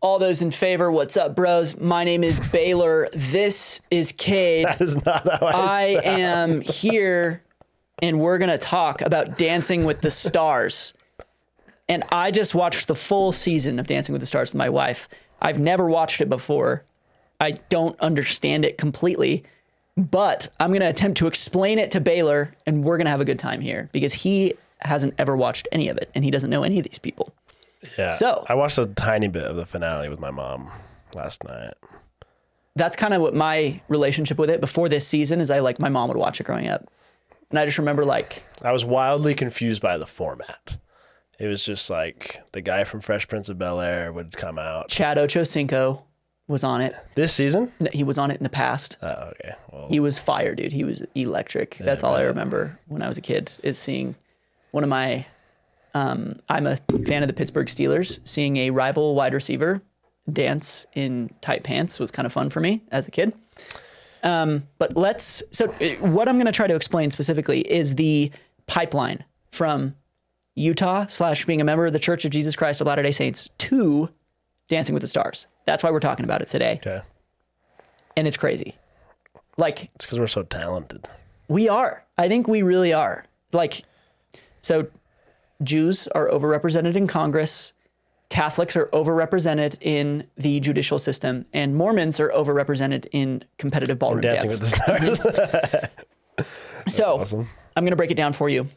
All those in favor, what's up, bros? My name is Baylor. This is Cade. That is not how I am here, and we're going to talk about Dancing with the Stars. And I just watched the full season of Dancing with the Stars with my wife. I've never watched it before. I don't understand it completely, but I'm going to attempt to explain it to Baylor, and we're going to have a good time here because he hasn't ever watched any of it, and he doesn't know any of these people. Yeah. So I watched a tiny bit of the finale with my mom last night. That's kind of what my relationship with it before this season is. My mom would watch it growing up. And I just remember I was wildly confused by the format. It was just like the guy from Fresh Prince of Bel-Air would come out. Chad Ochocinco was on it. This season? No, he was on it in the past. Oh, okay. Well, he was fire, dude. He was electric. Yeah, That's all I remember when I was a kid is seeing one of my, I'm a fan of the Pittsburgh Steelers. Seeing a rival wide receiver dance in tight pants was kind of fun for me as a kid. So what I'm going to try to explain specifically is the pipeline from Utah / being a member of the Church of Jesus Christ of Latter-day Saints to Dancing with the Stars. That's why we're talking about it today. Okay. And it's crazy. It's because we're so talented. We are. I think we really are. So Jews are overrepresented in Congress, Catholics are overrepresented in the judicial system, and Mormons are overrepresented in competitive ballroom Dancing dance. with the Stars. So awesome. I'm going to break it down for you.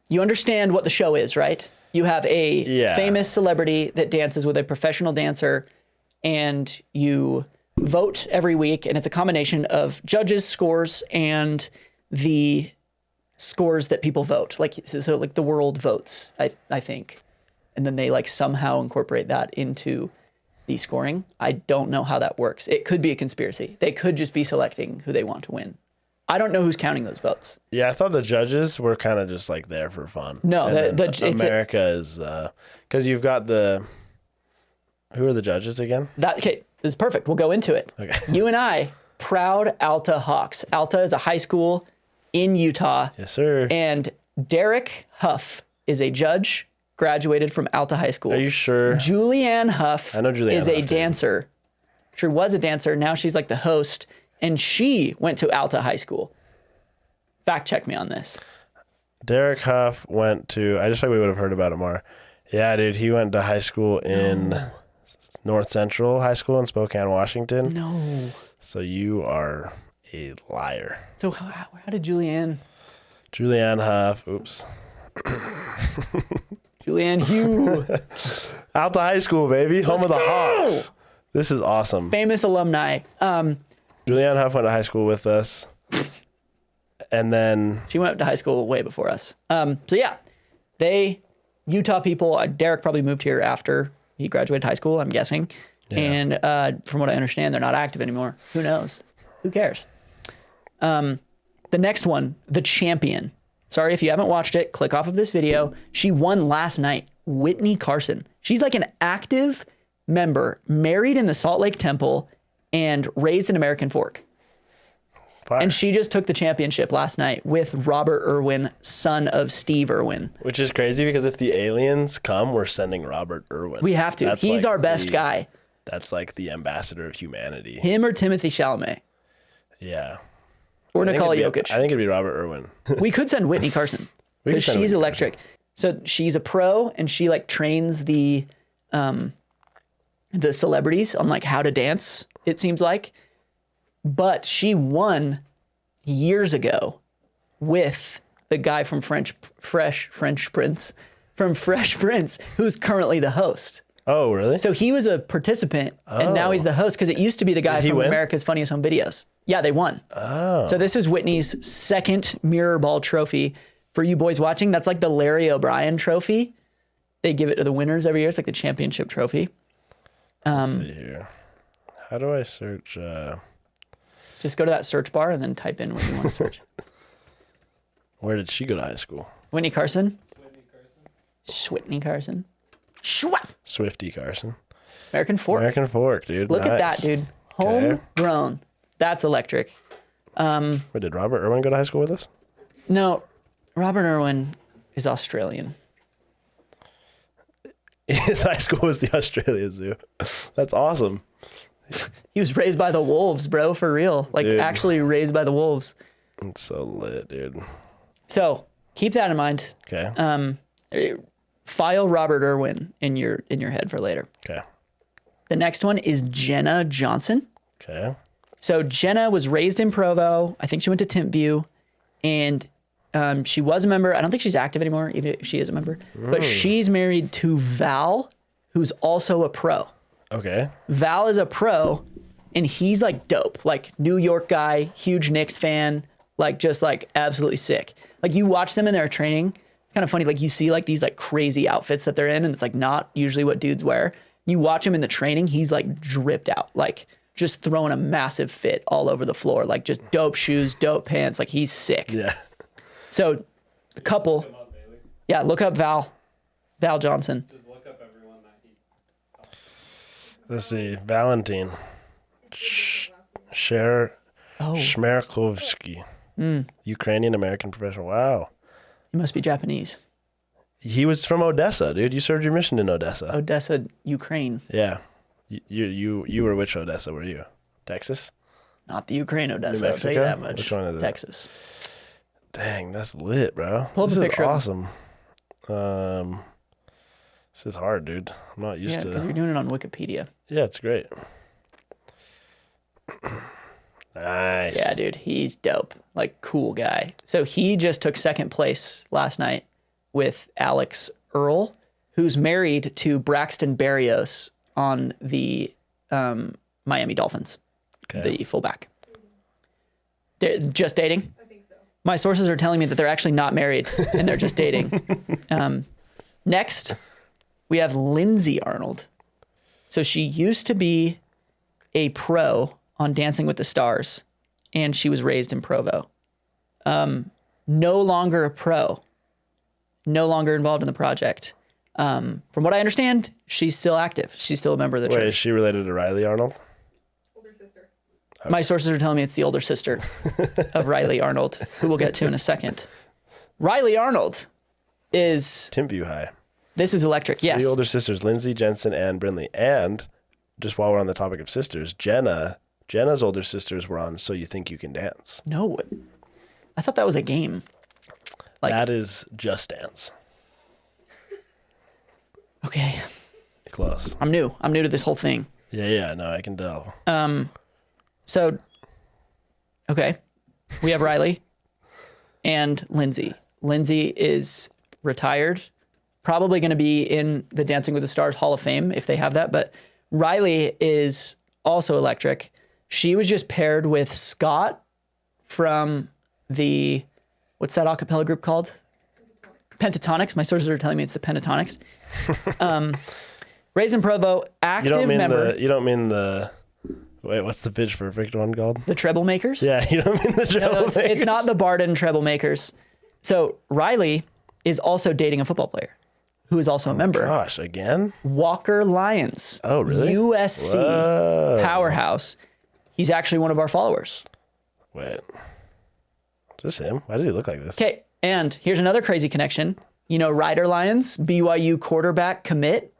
You understand what the show is, right? You have a famous celebrity that dances with a professional dancer, and you vote every week, and it's a combination of judges' scores and the scores that people vote, the world votes, I think. And then they somehow incorporate that into the scoring. I don't know how that works. It could be a conspiracy. They could just be selecting who they want to win. I don't know who's counting those votes. Yeah, I thought the judges were kind of just there for fun. No, America is because you've got who are the judges again? Okay, this is perfect. We'll go into it. Okay. You and I, proud Alta Hawks. Alta is a high school in Utah. Yes, sir. And Derek Huff is a judge, graduated from Alta High School. Are you sure? Julianne Huff I know Julianne is a Huff, dancer. She was a dancer. Now she's the host, and she went to Alta High School. Fact check me on this. Derek Huff went to, I just thought we would have heard about it more. Yeah, dude, he went to high school in North Central High School in Spokane, Washington. No. So you are a liar. So how did Julianne Huff, oops. Julianne Hugh. Alta High School, baby. Home of the Hawks. This is awesome. Famous alumni. Julianne Huff went to high school with us. And then she went to high school way before us. Utah people, Derek probably moved here after he graduated high school, I'm guessing. Yeah. And from what I understand, they're not active anymore. Who knows? Who cares? The next one, The Champion. Sorry, if you haven't watched it, click off of this video. She won last night. Witney Carson. She's an active member, married in the Salt Lake Temple, and raised an American fork. Fire. And she just took the championship last night with Robert Irwin, son of Steve Irwin. Which is crazy because if the aliens come, we're sending Robert Irwin. We have to. He's our best guy. That's the ambassador of humanity. Him or Timothy Chalamet. Yeah. Or Nikola Jokic. I think it'd be Robert Irwin. We could send Witney Carson because she's electric. So she's a pro and she trains the celebrities on how to dance, it seems like. But she won years ago with the guy from Fresh Prince, who's currently the host. Oh, really? So he was a participant, and now he's the host, because it used to be the guy from America's Funniest Home Videos. Yeah, they won. Oh. So this is Whitney's second mirror ball trophy. For you boys watching, that's the Larry O'Brien trophy. They give it to the winners every year. It's the championship trophy. Let's see here. How do I search? Just go to that search bar and then type in what you want to search. Where did she go to high school? Whitney Carson? Switney Carson. Swifty Carson. American fork, dude. Look at that, dude. Homegrown. That's electric. Wait, did Robert Irwin go to high school with us? No, Robert Irwin is Australian. His high school was the Australia Zoo. That's awesome. He was raised by the wolves, bro, for real. Like, dude. Actually raised by the wolves. It's so lit, dude. So keep that in mind. Okay. File Robert Irwin in your head for later. Okay. The next one is Jenna Johnson. Okay. So Jenna was raised in Provo. I think she went to Timpview, and she was a member. I don't think she's active anymore, even if she is a member. But she's married to Val, who's also a pro. Okay. Val is a pro, and he's like dope, like New York guy, huge Knicks fan, like just like absolutely sick. Like you watch them in their training, it's kind of funny. Like you see like these like crazy outfits that they're in, and it's like not usually what dudes wear. You watch him in the training, he's like dripped out, like just throwing a massive fit all over the floor, like just dope shoes, dope pants, like he's sick. Yeah. So the couple, yeah, look up Val Johnson. Just look up everyone that he. Let's see. Valentin. Shmerkovsky. Ukrainian American professional. Wow. He must be Japanese. He was from Odessa, dude. You served your mission in Odessa. Odessa, Ukraine. Yeah. You were which Odessa were you? Texas? Not the Ukraine Odessa, I'll tell you Mexico? that much. Which one is it? Texas. Dang, that's lit, bro. Pull up this a is picture of awesome. This is hard, dude. I'm not used Yeah, to because you're doing it on Wikipedia. Yeah, it's great. Nice. Yeah, dude, he's dope. Like, cool guy. So he just took second place last night with Alex Earl, who's married to Braxton Berrios on the Miami Dolphins, the fullback. Just dating? I think so. My sources are telling me that they're actually not married and they're just dating. Next, we have Lindsay Arnold. So she used to be a pro on Dancing with the Stars, and she was raised in Provo. No longer a pro, no longer involved in the project. From what I understand, she's still active. She's still a member of the Wait, church. is she related to Riley Arnold? Older sister. My sources are telling me it's the older sister of Riley Arnold, who we'll get to in a second. Riley Arnold is... Timpview High. This is electric, yes. The older sisters, Lindsay, Jensen, and Brindley. And just while we're on the topic of sisters, Jenna's older sisters were on So You Think You Can Dance. No, I thought that was a game. Like, that is Just Dance. Okay. Close. I'm new to this whole thing. Yeah, no, I can tell. So, okay, we have Riley and Lindsay. Lindsay is retired, probably going to be in the Dancing with the Stars Hall of Fame if they have that, but Riley is also electric. She was just paired with Scott from the, what's that a cappella group called? Pentatonics. My sources are telling me it's the Pentatonics. Raised in Provo, active member. You don't mean the, wait, what's the pitch perfect one called? The Treble Makers? Yeah, you don't mean the Treble No, Makers. it's not the Barden Treble Makers. So Riley is also dating a football player who is also a member. Gosh, again? Walker Lyons. Oh, really? USC Whoa. powerhouse. He's actually one of our followers. Wait. Is this him? Why does he look like this? Okay, and here's another crazy connection. You know Ryder Lyons, BYU quarterback commit,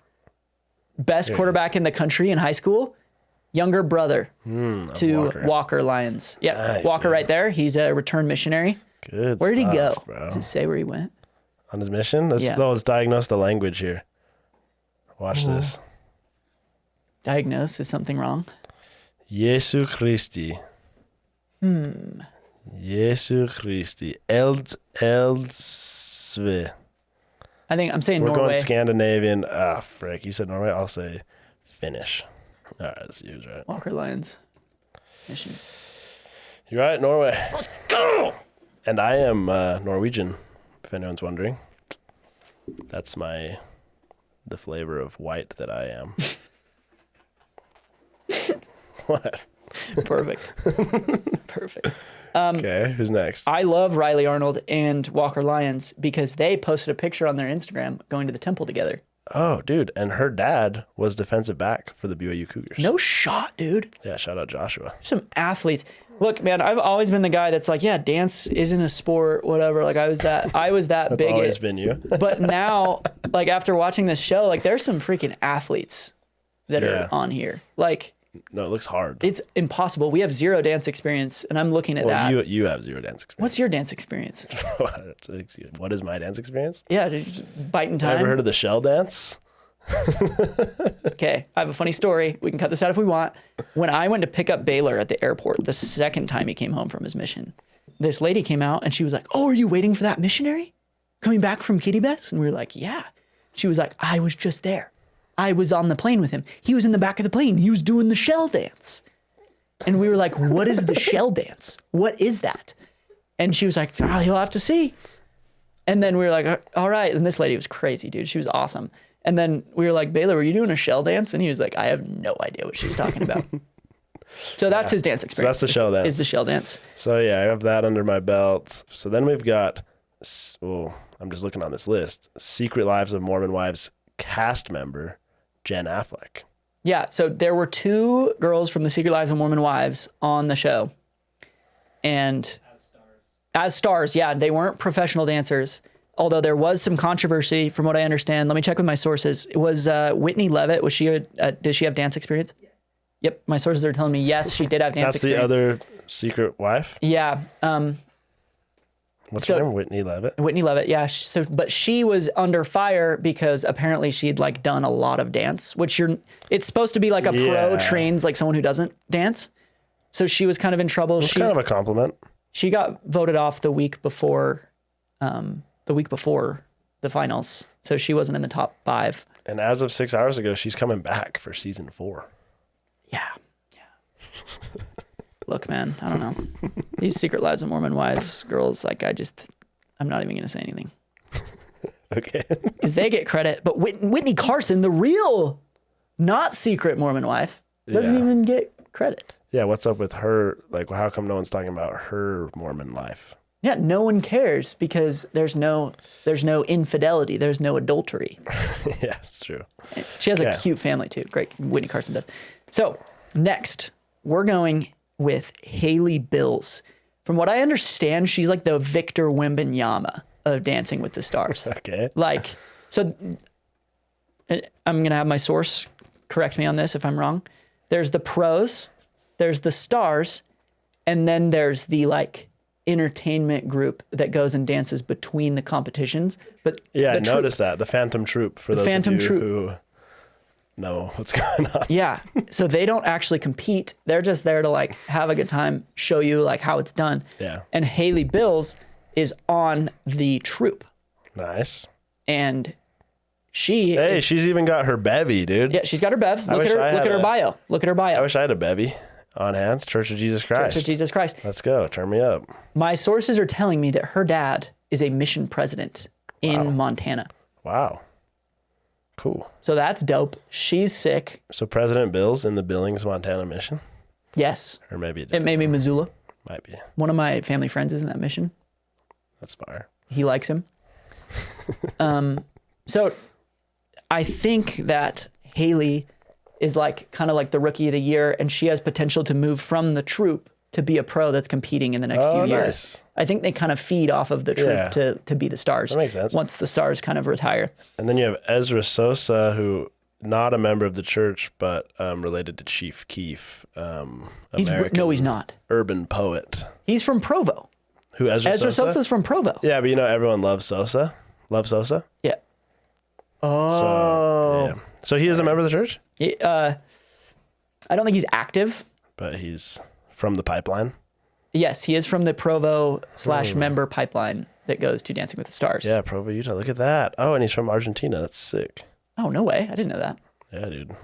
best quarterback in the country in high school, younger brother to Walker Lyons. Yeah, Nice, Walker dude. right there. He's a returned missionary. Good Where did he go? stuff, bro. Does it say where he went? On his mission? Yeah. Let's diagnose the language here. Watch this. Diagnose, is something wrong? Jesu Christi. Jesu Christi. Eldsve. I think I'm saying We're Norway. going Scandinavian. Ah, frick. You said Norway. I'll say Finnish. All right, that's yours, right? Walker Lyons. Mission. You're right, Norway. Let's go! And I am Norwegian, if anyone's wondering. That's the flavor of white that I am. What? Perfect. Perfect. Okay, who's next? I love Riley Arnold and Walker Lyons because they posted a picture on their Instagram going to the temple together. Oh, dude. And her dad was defensive back for the BYU Cougars. No shot, dude. Yeah, shout out Joshua. Some athletes. Look, man, I've always been the guy that's like, yeah, dance isn't a sport, whatever. Like I was that That's bigot. always been you. But now, like after watching this show, like there's some freaking athletes that are on here. Like, no, it looks hard. it's impossible. We have zero dance experience, and I'm looking at that. You have zero dance experience. What's your dance experience? What is my dance experience? Yeah, just biting time. Ever heard of the shell dance? Okay, I have a funny story. We can cut this out if we want. When I went to pick up Baylor at the airport, the second time he came home from his mission, this lady came out and she was like, "Oh, are you waiting for that missionary coming back from Kitty Beth's?" And we were like, "Yeah." She was like, "I was just there. I was on the plane with him. He was in the back of the plane. He was doing the shell dance." And we were like, "What is the shell dance? What is that?" And she was like, "Oh, you'll have to see." And then we were like, "All right." And this lady was crazy, dude. She was awesome. And then we were like, "Baylor, were you doing a shell dance?" And he was like, "I have no idea what she's talking about." So that's his dance experience. So that's the shell dance. Is the shell dance. So yeah, I have that under my belt. So then we've got, I'm just looking on this list, Secret Lives of Mormon Wives cast member, Jen Affleck. Yeah, so there were 2 girls from the Secret Lives of Mormon Wives on the show. And as stars, yeah, they weren't professional dancers. Although there was some controversy, from what I understand. Let me check with my sources. It was Whitney Levitt. Was she? Did she have dance experience? Yes. Yep. My sources are telling me yes, she did have dance experience. That's the other secret wife. Yeah. What's her name? Whitney Levitt. Whitney Levitt. Yeah. But she was under fire because apparently she'd like done a lot of dance, which it's supposed to be like a pro trains like someone who doesn't dance. So she was kind of in trouble. It's kind of a compliment. She got voted off the week before the finals. So she wasn't in the top 5. And as of 6 hours ago, she's coming back for season 4. Yeah. Look, man, I don't know. These Secret Lives of Mormon Wives girls, like I'm not even going to say anything. Okay. Because they get credit. But Witney Carson, the real, not secret Mormon wife, doesn't even get credit. Yeah, what's up with her? Like, how come no one's talking about her Mormon life? Yeah, no one cares because there's no infidelity. There's no adultery. Yeah, it's true. She has a cute family too. Great, Witney Carson does. So next, we're going with Haley Bills. From what I understand, she's like the Victor Wembanyama of Dancing with the Stars. Okay. Like, so I'm gonna have my source correct me on this if I'm wrong. There's the pros, there's the stars, and then there's the like entertainment group that goes and dances between the competitions. But yeah, I noticed that. The Phantom Troupe, for those of you who know what's going on. Yeah. So they don't actually compete. They're just there to like have a good time, show you like how it's done. Yeah. And Haley Bills is on the troupe. Nice. And she's even got her bevy, dude. Yeah, she's got her bev. Look at her bio. Look at her bio. I wish I had a bevy on hand. Church of Jesus Christ. Church of Jesus Christ. Let's go. Turn me up. My sources are telling me that her dad is a mission president in Montana. Wow. Cool. So that's dope. She's sick. So President Bill's in the Billings, Montana mission? Yes. Or maybe it may be Missoula. Might be. One of my family friends is in that mission. That's fire. He likes him. So I think that Haley is like kind of like the rookie of the year, and she has potential to move from the troupe to be a pro that's competing in the next few years. Nice. I think they kind of feed off of the troupe to be the stars. That makes sense. Once the stars kind of retire. And then you have Ezra Sosa, who not a member of the church, but related to Chief Keef. He's not. Urban poet. He's from Provo. Who, Ezra Sosa? Sosa's from Provo. Yeah, but everyone loves Sosa. Love Sosa? Yeah. Oh. So he is a member of the church? I don't think he's active. But he's from the pipeline? Yes, he is from the Provo / member pipeline that goes to Dancing with the Stars. Yeah, Provo, Utah. Look at that. Oh, and he's from Argentina. That's sick. Oh, no way. I didn't know that. Yeah, dude.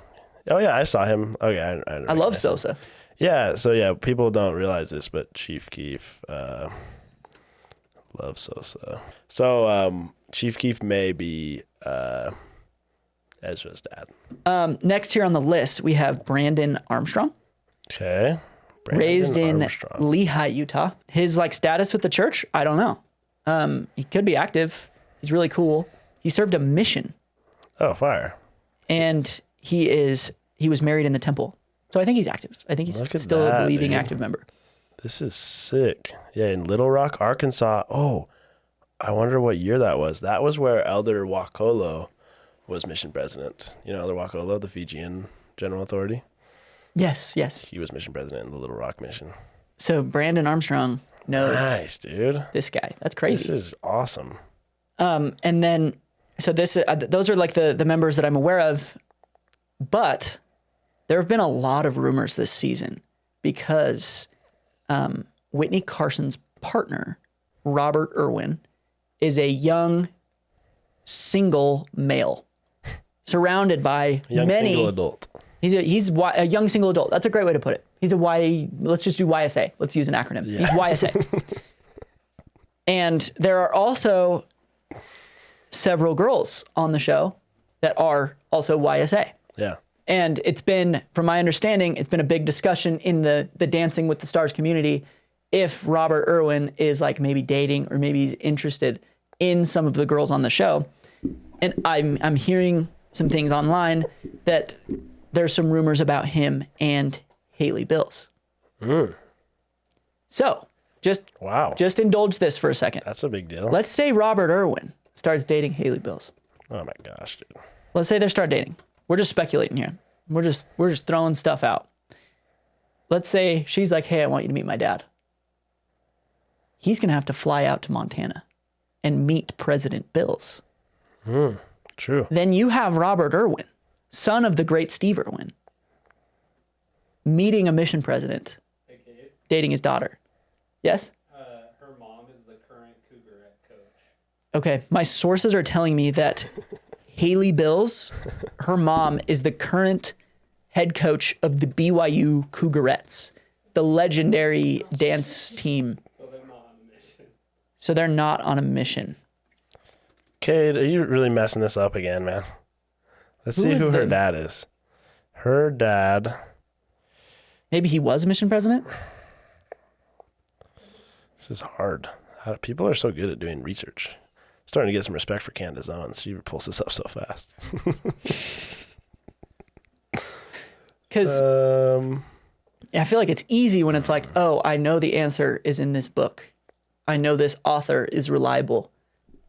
Oh, yeah, I saw him. Okay, I love Sosa. Yeah, so people don't realize this, but Chief Keef loves Sosa. So Chief Keef may be Ezra's dad. Next here on the list, we have Brandon Armstrong. Okay. Raised in Lehi, Utah. His status with the church, I don't know. He could be active. He's really cool. He served a mission. Oh, fire. And he was married in the temple. So I think he's active. I think he's still a believing active member. This is sick. Yeah, in Little Rock, Arkansas. Oh, I wonder what year that was. That was where Elder Wakolo was mission president. You know Elder Wakolo, the Fijian General Authority? Yes. He was mission president in the Little Rock mission. So Brandon Armstrong knows Nice, dude. this guy. That's crazy. This is awesome. And then, so those are like the members that I'm aware of, but there have been a lot of rumors this season because Witney Carson's partner, Robert Irwin, is a young single male surrounded by Young many. single adult. He's a young single adult. That's a great way to put it. He's a let's just do YSA. Let's use an acronym. Yeah. He's YSA. And there are also several girls on the show that are also YSA. Yeah. And it's been, from my understanding, it's been a big discussion in the Dancing with the Stars community if Robert Irwin is like maybe dating or maybe he's interested in some of the girls on the show. And I'm hearing some things online that there's some rumors about him and Haley Bills. So just indulge this for a second. That's a big deal. Let's say Robert Irwin starts dating Haley Bills. Oh my gosh, dude. Let's say they start dating. We're just speculating here. We're just throwing stuff out. Let's say she's like, hey, I want you to meet my dad. He's going to have to fly out to Montana and meet President Bills. True. Then you have Robert Irwin, son of the great Steve Irwin, meeting a mission president, Hey, Kate. dating his daughter. Yes? Her mom is the current Cougarette coach. Okay. My sources are telling me that Haley Bills, her mom, is the current head coach of the BYU Cougarettes, the legendary dance team. So they're not on a mission. So they're not on a mission. Cade, are you really messing this up again, man? Let's see is who her the- dad is. Her dad. Maybe he was a mission president? This is hard. People are so good at doing research. Starting to get some respect for Candace Owens. She pulls this up so fast. Because I feel like it's easy when it's like, oh, I know the answer is in this book. I know this author is reliable.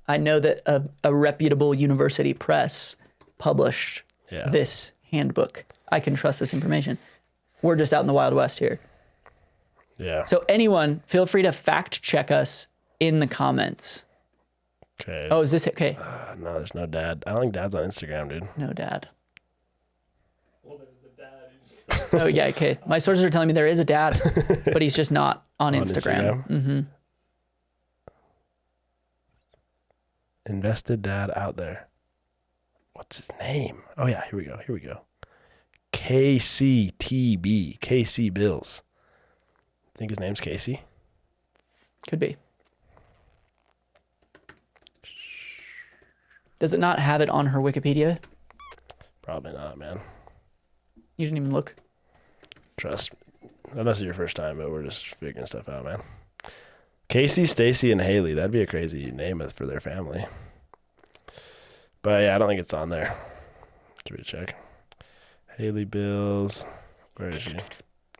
I know that a reputable university press published this handbook. I can trust this information. We're just out in the Wild West here. Yeah. So anyone, feel free to fact check us in the comments. Okay. Oh, is this okay? No, there's no dad. I don't think dad's on Instagram, dude. No, dad. Well, there's a dad who just Oh, yeah, okay. My sources are telling me there is a dad, but he's just not on Instagram. Mm-hmm. Invested dad out there. What's his name? Oh, yeah, here we go. KCTB. KC Bills. I think his name's Casey. Could be. Does it not have it on her Wikipedia? Probably not, man. You didn't even look. Trust me. Unless it's your first time, but we're just figuring stuff out, man. Casey, Stacy, and Haley. That'd be a crazy name for their family. But yeah, I don't think it's on there. Give it a check. Haley Bills. Where is she?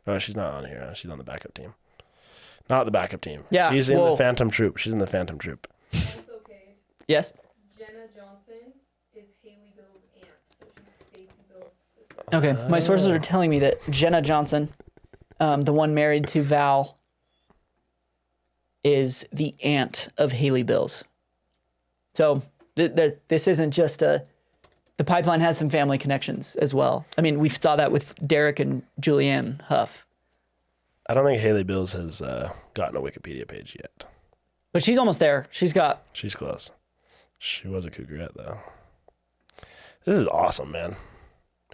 Oh, she's not on here. Huh? She's on the backup team. Not the backup team. Yeah, She's in the Phantom Troop. She's in the Phantom Troop. That's okay. Yes? Jenna Johnson is Haley Bill's aunt, so she's Stacy Bill's sister. Okay. My sources are telling me that Jenna Johnson, the one married to Val, is the aunt of Haley Bills. So this isn't just the pipeline has some family connections as well. I mean, we saw that with Derek and Julianne Huff. I don't think Haley Bills has gotten a Wikipedia page yet. But she's almost there. She's close. She was a Cougarette, though. This is awesome, man.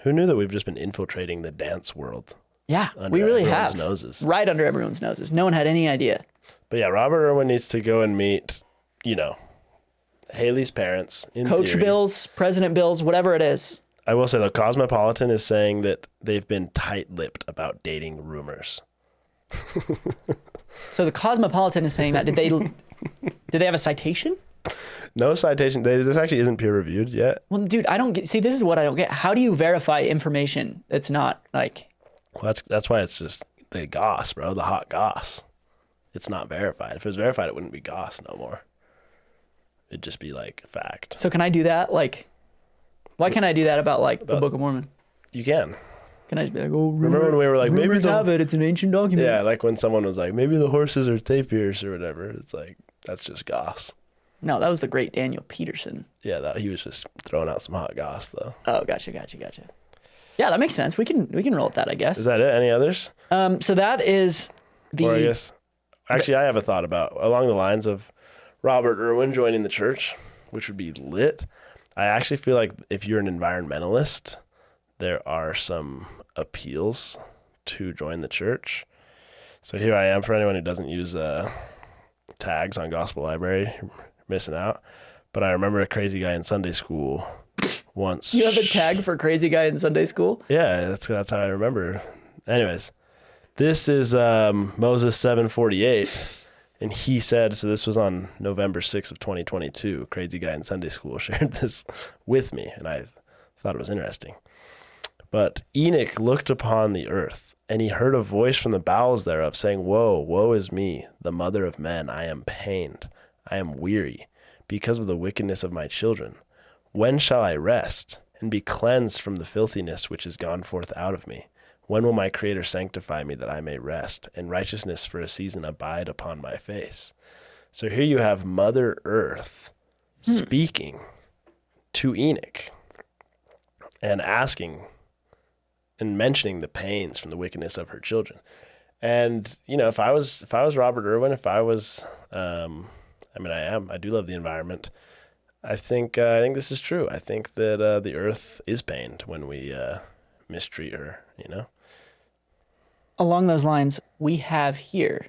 Who knew that we've just been infiltrating the dance world? Yeah, Under we really everyone's have. noses. Right under everyone's noses. No one had any idea. But yeah, Robert Irwin needs to go and meet, Haley's parents. In Coach theory. Bills, President Bills, whatever it is. I will say, the Cosmopolitan is saying that they've been tight-lipped about dating rumors. So the Cosmopolitan is saying that. Did they have a citation? No citation. This actually isn't peer-reviewed yet. Well, dude, I don't get. See, this is what I don't get. How do you verify information that's not like? Well, that's why it's just the goss, bro. The hot goss. it's not verified. If it was verified, it wouldn't be goss no more. It'd just be like fact. So can I do that? Like, why can't I do that about like the Book of Mormon? You can. Can I just be like, oh, Remember when we were like, maybe have it. It's an ancient document. Yeah, like when someone was like, maybe the horses are tapirs or whatever. It's like, that's just goss. No, that was the great Daniel Peterson. Yeah, he was just throwing out some hot goss though. Oh, gotcha. Yeah, that makes sense. We can roll with that, I guess. Is that it? Any others? So that is the. Or I guess, actually, I have a thought about along the lines of Robert Irwin joining the church, which would be lit. I actually feel like if you're an environmentalist, there are some appeals to join the church. So here I am for anyone who doesn't use tags on Gospel Library, you're missing out. But I remember a crazy guy in Sunday school once. You have a tag for crazy guy in Sunday school? Yeah, that's how I remember. Anyways, this is Moses 7:48. And he said, so this was on November 6th of 2022, crazy guy in Sunday school shared this with me, and I thought it was interesting. But Enoch looked upon the earth, and he heard a voice from the bowels thereof, saying, Woe, woe is me, the mother of men, I am pained, I am weary, because of the wickedness of my children. When shall I rest, and be cleansed from the filthiness which is gone forth out of me? When will my Creator sanctify me that I may rest, and righteousness for a season abide upon my face? So here you have Mother Earth speaking to Enoch and asking and mentioning the pains from the wickedness of her children. And, you know, if I was Robert Irwin, I do love the environment. I think this is true. I think that the earth is pained when we mistreat her, you know? Along those lines, we have here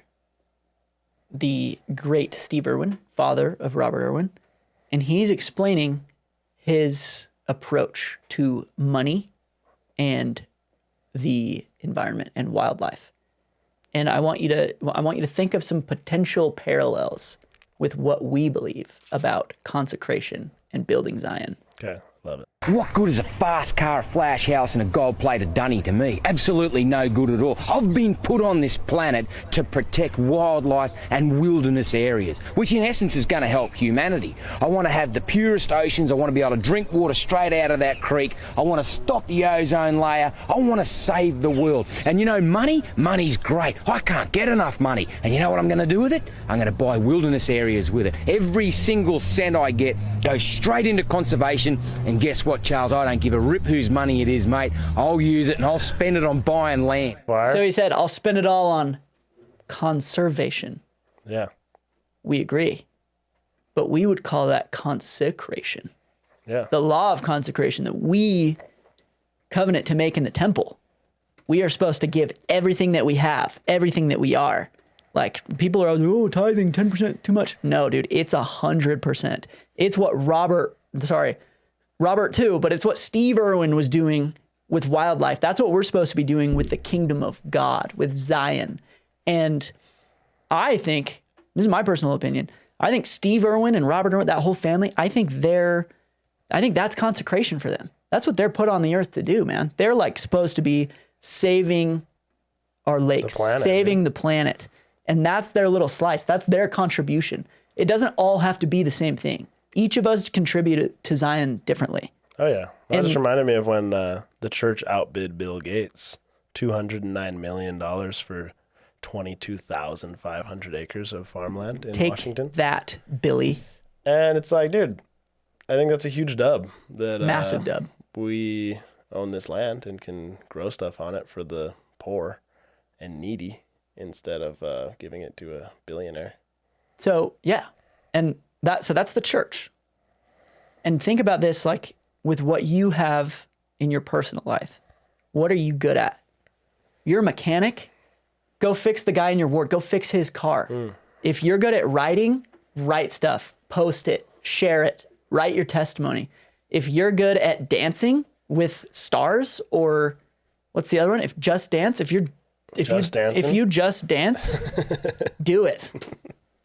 the great Steve Irwin, father of Robert Irwin, and he's explaining his approach to money and the environment and wildlife. And I want you to think of some potential parallels with what we believe about consecration and building Zion. Okay, love it. What good is a fast car, a flash house and a gold-plated dunny to me? Absolutely no good at all. I've been put on this planet to protect wildlife and wilderness areas, which in essence is going to help humanity. I want to have the purest oceans. I want to be able to drink water straight out of that creek. I want to stop the ozone layer. I want to save the world. And you know, money's great. I can't get enough money. And you know what I'm going to do with it? I'm going to buy wilderness areas with it. Every single cent I get goes straight into conservation. And guess what, Charles? I don't give a rip whose money it is, mate. I'll use it and I'll spend it on buying land. So he said, I'll spend it all on conservation. Yeah. We agree. But we would call that consecration. Yeah. The law of consecration that we covenant to make in the temple. We are supposed to give everything that we have, everything that we are. Like, people are, oh, tithing 10% too much. No, dude, it's 100%. It's what Robert too, but it's what Steve Irwin was doing with wildlife. That's what we're supposed to be doing with the kingdom of God, with Zion. And I think, this is my personal opinion, I think Steve Irwin and Robert Irwin, that whole family, I think that's consecration for them. That's what they're put on the earth to do, man. They're like supposed to be saving our lakes, saving the planet. And that's their little slice. That's their contribution. It doesn't all have to be the same thing. Each of us contribute to Zion differently. Oh, yeah. That just reminded me of when the church outbid Bill Gates, $209 million for 22,500 acres of farmland in Washington. Take that, Billy. And it's like, dude, I think that's a huge dub. Massive dub. We own this land and can grow stuff on it for the poor and needy instead of giving it to a billionaire. So, yeah. And that's the church. And think about this, like, with what you have in your personal life. What are you good at? You're a mechanic. Go fix the guy in your ward. Go fix his car. If you're good at writing, write stuff, post it, share it, write your testimony. If you're good at dancing with stars, or what's the other one? If you just dance, do it.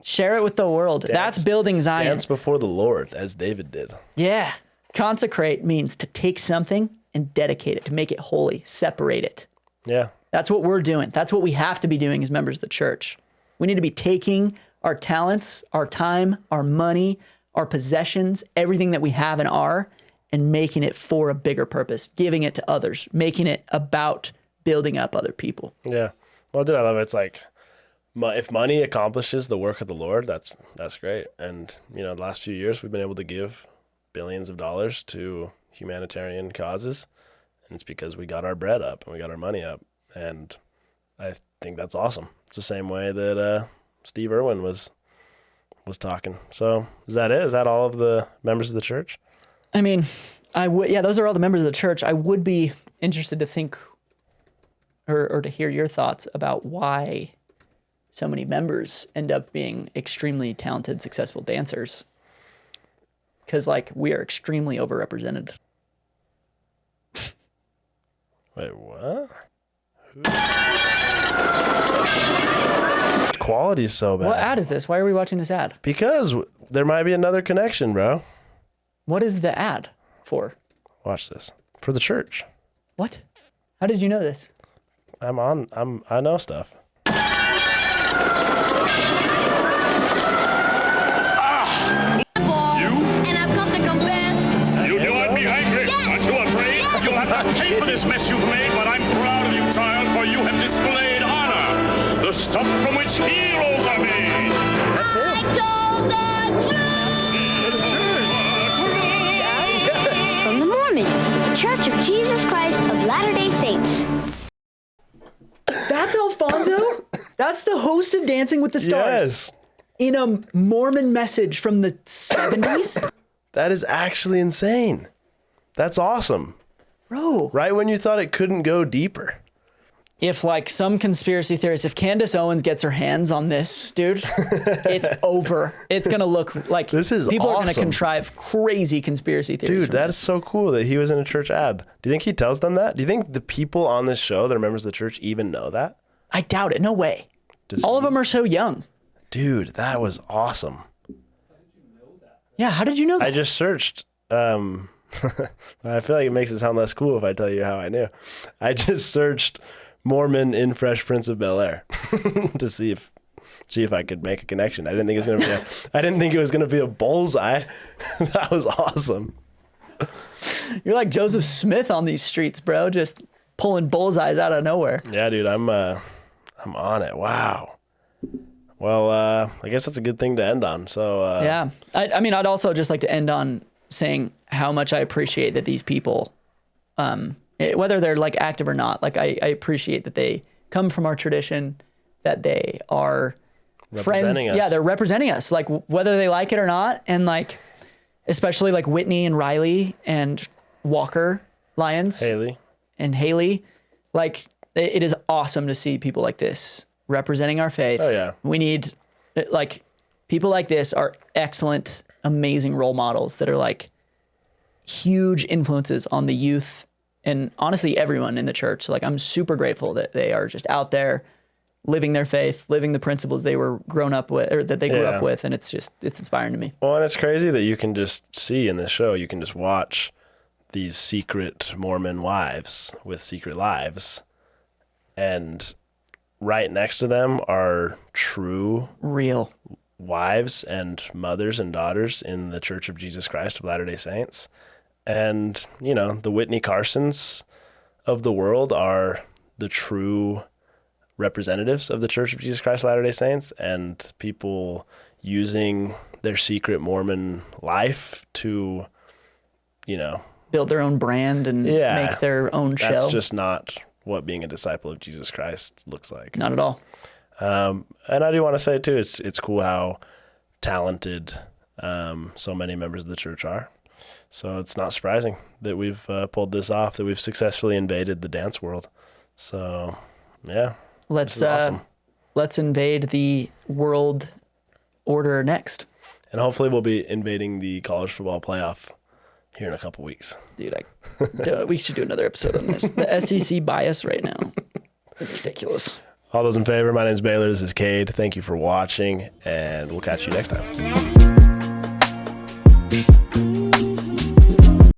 Share it with the world. That's building Zion. Dance before the Lord, as David did. Yeah. Consecrate means to take something and dedicate it, to make it holy, separate it. Yeah. That's what we're doing. That's what we have to be doing as members of the church. We need to be taking our talents, our time, our money, our possessions, everything that we have and are, and making it for a bigger purpose, giving it to others, making it about building up other people. Yeah. Well, dude, I love it. It's like, if money accomplishes the work of the Lord, that's great. And, you know, the last few years, we've been able to give billions of dollars to humanitarian causes. And it's because we got our bread up and we got our money up. And I think that's awesome. It's the same way that Steve Irwin was talking. So is that it? Is that all of the members of the church? I mean, those are all the members of the church. I would be interested to think or to hear your thoughts about why so many members end up being extremely talented, successful dancers. Because, like, we are extremely overrepresented. Wait, what? Quality's so bad. What ad is this? Why are we watching this ad? Because there might be another connection, bro. What is the ad for? Watch this. For the church. What? How did you know this? I know stuff. And I've come to confess. You might be angry. Aren't you afraid? You'll have to pay for this mess you've made, but I'm proud of you, child, for you have displayed honor. The stuff from which heroes are made. That's him. I told the truth. From the Mormon, Church of Jesus Christ of Latter-day Saints. That's Alfonso? That's the host of Dancing with the Stars. Yes. In a Mormon message from the 70s? That is actually insane. That's awesome. Bro. Right when you thought it couldn't go deeper. If, like, some conspiracy theorist, if Candace Owens gets her hands on this, dude, it's over. It's going to look like This is people are going to awesome. contrive crazy conspiracy theories. Dude, that is so cool that he was in a church ad. Do you think he tells them that? Do you think the people on this show that are members of the church even know that? I doubt it. No way. Does All he? of them are so young. Dude, that was awesome. Yeah, how did you know that? I just searched. I feel like it makes it sound less cool if I tell you how I knew. I just searched Mormon in Fresh Prince of Bel-Air to see if I could make a connection. I didn't think it was gonna be a bullseye. That was awesome. You're like Joseph Smith on these streets, bro, just pulling bullseyes out of nowhere. Yeah, dude, I'm on it. Wow. Well, I guess that's a good thing to end on. So Yeah. I mean, I'd also just like to end on saying how much I appreciate that these people, whether they're like active or not, like I appreciate that they come from our tradition, that they are friends. Representing us. Yeah, they're representing us, like whether they like it or not. And like, especially like Whitney and Riley and Walker Lyons and Haley, like it is awesome to see people like this representing our faith. Oh yeah. We need, like, people like this are excellent, amazing role models that are like huge influences on the youth and honestly everyone in the church. So like, I'm super grateful that they are just out there living their faith, living the principles they were grown up with, or that they grew up with. And it's inspiring to me. Well, and it's crazy that you can just see in this show, you can just watch these secret Mormon wives with secret lives, and right next to them are true Real wives and mothers and daughters in the Church of Jesus Christ of Latter-day Saints. And, you know, the Witney Carsons of the world are the true representatives of the Church of Jesus Christ of Latter-day Saints, and people using their secret Mormon life to, you know, build their own brand and make their own show. That's just not what being a disciple of Jesus Christ looks like. Not at all. And I do want to say too, it's cool how talented so many members of the church are. So it's not surprising that we've pulled this off, that we've successfully invaded the dance world. So yeah, Let's awesome. Let's invade the world order next. And hopefully we'll be invading the college football playoff here in a couple weeks. Dude, we should do another episode on this. The SEC bias right now. Ridiculous. All those in favor, my name is Baylor. This is Cade. Thank you for watching, and we'll catch you next time.